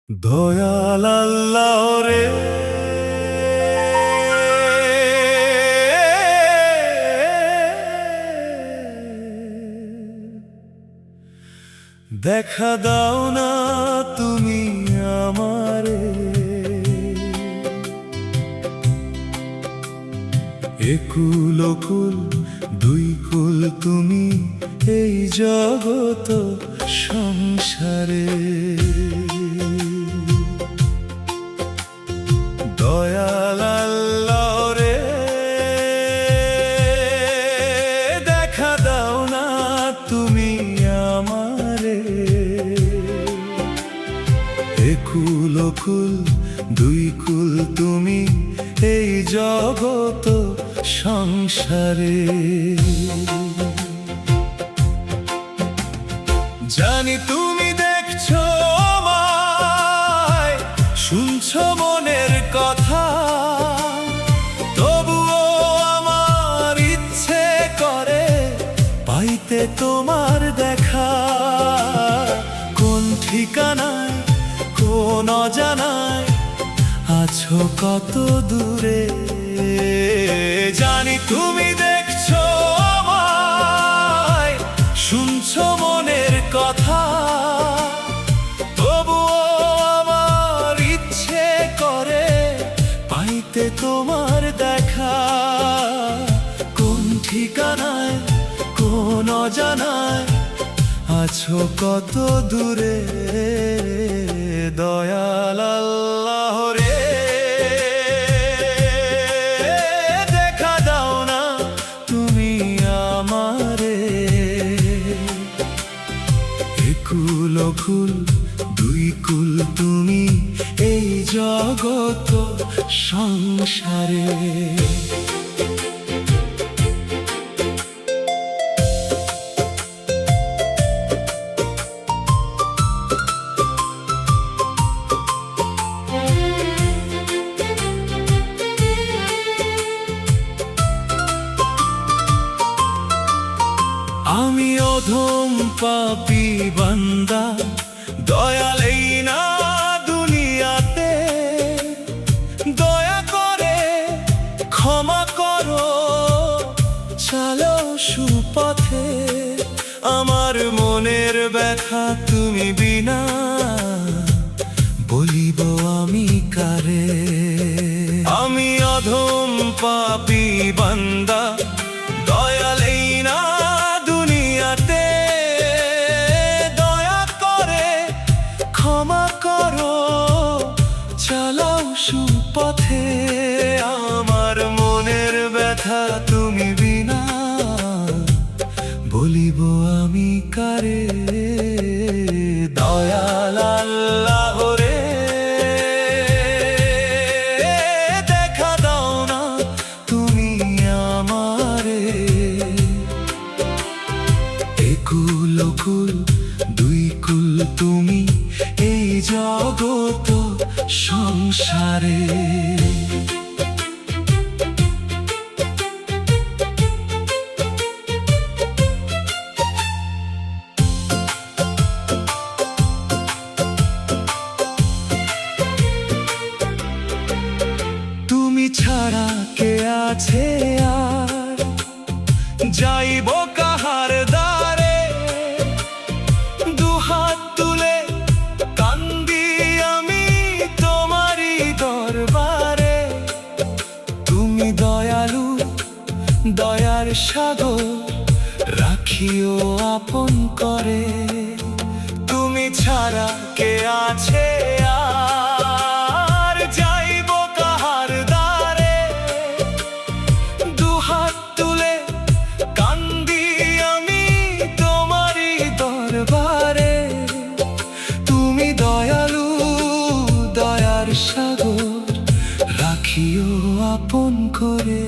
দয়াল আল্লাহ রে, দেখা দাও না তুমি আমারে। একুল কুল দুই কুল তুমি এই জগত সংসারে। দয়াল আল্লাহ রে, দেখা দাও না তুমি আমারে। একুল কুল দুই কুল তুমি এই জগত সংসারে। জানি তুমি দেখছো আমায়, শুনছো মনের কথা, তবুও আমার ইচ্ছে করে পাইতে তোমার দেখা। কোন ঠিকানায় কোন অজানায় আছো কত দূরে, জানি তুমি দেখছো আমায়, শুনছো মনের কথা, তবুও আমার ইচ্ছে করে পাইতে তোমার দেখা। কোন ঠিকানায় কোন অজানায় আছো কত দূরে, দয়াল আল্লাহ রে, দেখা দাও না তুমি আমারে। একুল কুল দুই কুল তুমি এই জগত সংসারে। আমি অধম পাপী বান্দা, দয়াল এই না দুনিয়াতে। দয়া করে ক্ষমা করো, চালো সুপথে। আমার মনের ব্যথা তুমি বিনা বলিব আমি কারে। আমি অধম পাপী বান্দা, দয়াল এই না দুনিয়াতে। দয়া করে ক্ষমা করো, চালাও সুপথে। আমার মনের ব্যথা তুমি বিনা বলিব আমি কারে। দয়াল আল্লাহ রে, দেখা দাও না তুমি আমারে। একুল কুল দুই কুল তুমি এই জগত সংসারে। তুমি ছাড়া কে আছে আর, যাইব কাহার দ্বারে। দুহাত তুলে কান্দি আমি তোমারই দরবারে। তুমি দয়ালু দয়ার সাগর, রাখিও আপন করে। তুমি ছাড়া কে আছে আর, যাইব কাহার দ্বারে। দুহাত তুলে কান্দি আমি তোমারই দরবারে। তুমি দয়ালু দয়ার সাগর, রাখিও আপন করে।